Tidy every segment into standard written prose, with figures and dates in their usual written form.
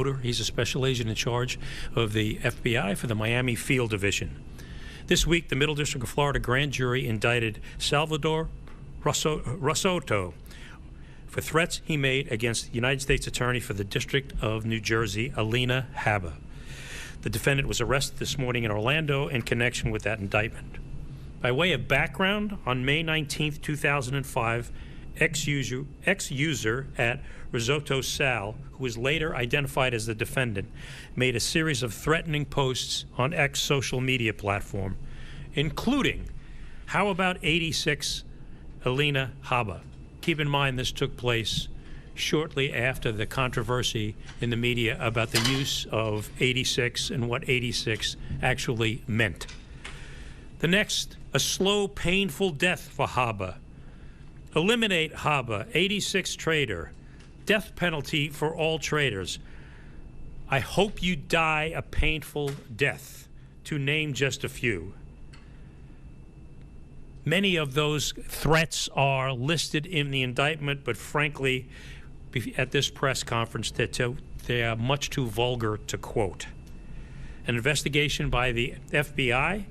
He's a special agent in charge of the FBI for the Miami Field Division. This week, the Middle District of Florida grand jury indicted Salvador Rosotto for threats he made against the United States Attorney for the District of New Jersey, Alina Habba. The defendant was arrested this morning in Orlando in connection with that indictment. By way of background, on May 19, 2005, ex-user at Risotto Sal, who was later identified as the defendant, made a series of threatening posts on X social media platform, including, "How about 86 Alina Habba?" Keep in mind this took place shortly after the controversy in the media about the use of 86 and what 86 actually meant. The next, "A slow, painful death for Habba. Eliminate Habba, 86 traitor. Death penalty for all traitors. I hope you die a painful death," to name just a few. Many of those threats are listed in the indictment, but frankly, at this press conference, they are much too vulgar to quote. An investigation by the FBI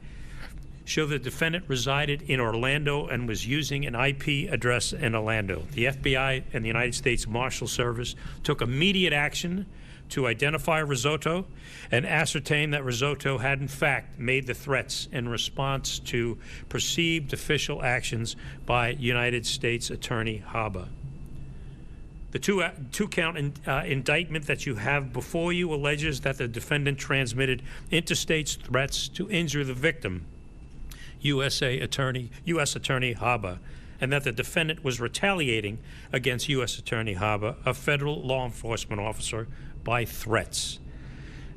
showed the defendant resided in Orlando and was using an IP address in Orlando. The FBI and the United States Marshal Service took immediate action to identify Risotto and ascertain that Risotto had in fact made the threats in response to perceived official actions by United States Attorney Habba. The two-count indictment that you have before you alleges that the defendant transmitted interstate threats to injure the victim, U.S. Attorney Habba, and that the defendant was retaliating against U.S. Attorney Habba, a federal law enforcement officer, by threats.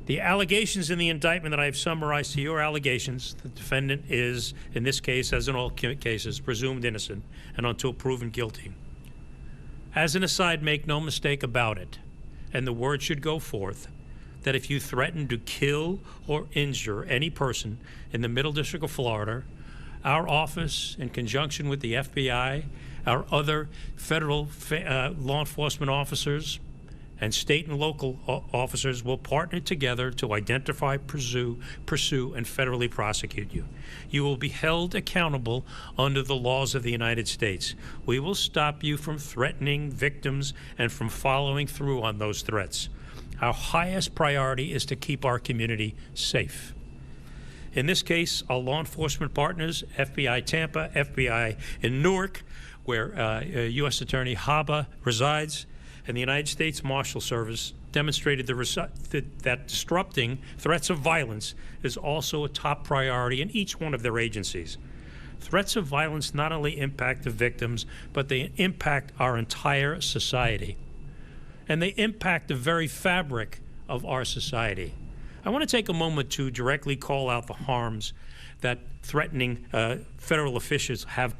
The allegations in the indictment that I have summarized to your allegations, the defendant is, in this case, as in all cases, presumed innocent and until proven guilty. As an aside, make no mistake about it, and the word should go forth, that if you threaten to kill or injure any person in the Middle District of Florida, our office, in conjunction with the FBI, our other federal law enforcement officers, and state and local officers will partner together to identify, pursue, and federally prosecute you. You will be held accountable under the laws of the United States. We will stop you from threatening victims and from following through on those threats. Our highest priority is to keep our community safe. In this case, our law enforcement partners, FBI Tampa, FBI in Newark, where U.S. Attorney Habba resides, and the United States Marshal Service demonstrated that disrupting threats of violence is also a top priority in each one of their agencies. Threats of violence not only impact the victims, but they impact our entire society. And they impact the very fabric of our society. I want to take a moment to directly call out the harms that threatening federal officials have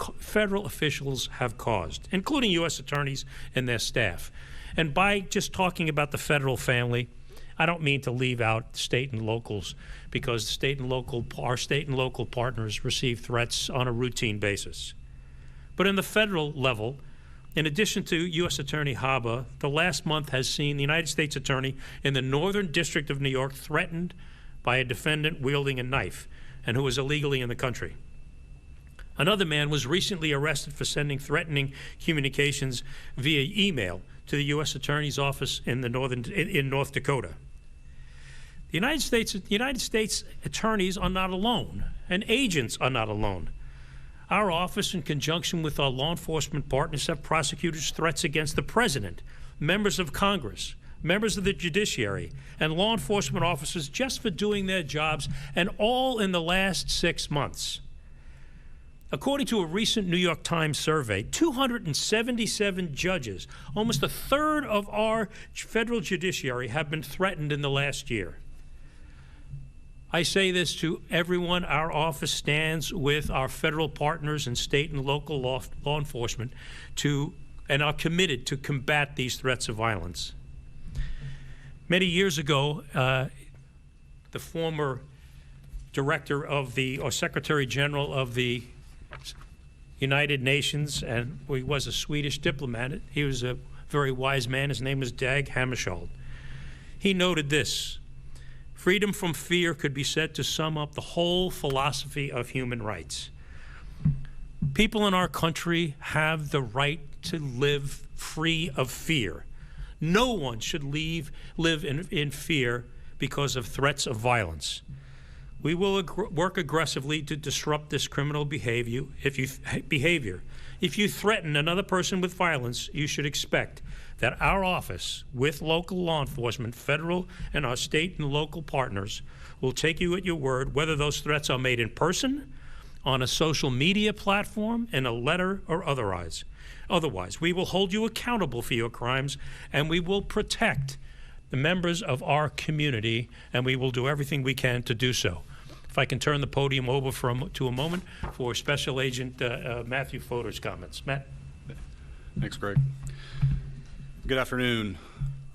caused, including U.S. attorneys and their staff. And by just talking about the federal family, I don't mean to leave out state and locals, because our state and local partners receive threats on a routine basis. But in the federal level, in addition to U.S. Attorney Habba, the last month has seen the United States Attorney in the Northern District of New York threatened by a defendant wielding a knife and who was illegally in the country. Another man was recently arrested for sending threatening communications via email to the U.S. Attorney's office in North Dakota. The United States attorneys are not alone, and agents are not alone. Our office, in conjunction with our law enforcement partners, have prosecuted threats against the President, members of Congress, members of the judiciary, and law enforcement officers just for doing their jobs, and all in the last 6 months. According to a recent New York Times survey, 277 judges, almost a third of our federal judiciary, have been threatened in the last year. I say this to everyone. Our office stands with our federal partners and state and local law enforcement and are committed to combat these threats of violence. Many years ago, the former director of or Secretary General of the United Nations, and he was a Swedish diplomat. He was a very wise man. His name was Dag Hammarskjöld. He noted this: freedom from fear could be said to sum up the whole philosophy of human rights. People in our country have the right to live free of fear. No one should live in fear because of threats of violence. We will work aggressively to disrupt this criminal behavior. If you threaten another person with violence, you should expect that our office, with local law enforcement, federal and our state and local partners, will take you at your word, whether those threats are made in person, on a social media platform, in a letter, or otherwise. Otherwise, we will hold you accountable for your crimes, and we will protect the members of our community, and we will do everything we can to do so. If I can turn the podium over to a moment for Special Agent Matthew Fodor's comments. Matt. Thanks, Greg. Good afternoon.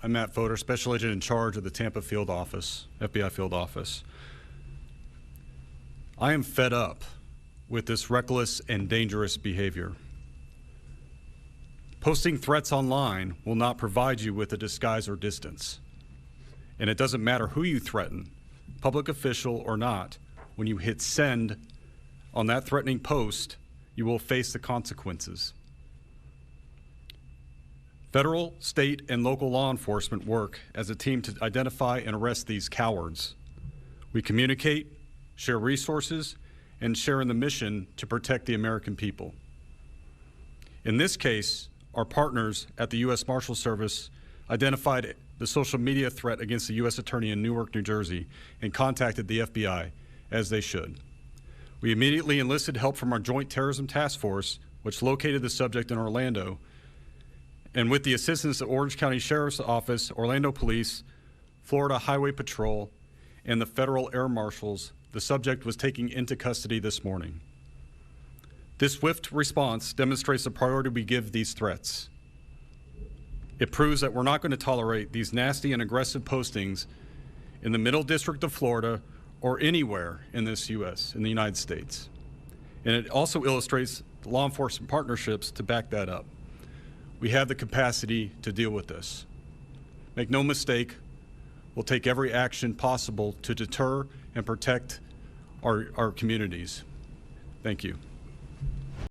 I'm Matt Fodor, Special Agent in charge of the Tampa Field Office, FBI Field Office. I am fed up with this reckless and dangerous behavior. Posting threats online will not provide you with a disguise or distance. And it doesn't matter who you threaten, public official or not, when you hit send on that threatening post, you will face the consequences. Federal, state, and local law enforcement work as a team to identify and arrest these cowards. We communicate, share resources, and share in the mission to protect the American people. In this case, our partners at the U.S. Marshal Service identified the social media threat against the U.S. Attorney in Newark, New Jersey, and contacted the FBI, as they should. We immediately enlisted help from our Joint Terrorism Task Force, which located the subject in Orlando, and with the assistance of Orange County Sheriff's Office, Orlando Police, Florida Highway Patrol, and the Federal Air Marshals, the subject was taken into custody this morning. This swift response demonstrates the priority we give these threats. It proves that we're not going to tolerate these nasty and aggressive postings in the Middle District of Florida or anywhere in the United States. And it also illustrates the law enforcement partnerships to back that up. We have the capacity to deal with this. Make no mistake, we'll take every action possible to deter and protect our communities. Thank you.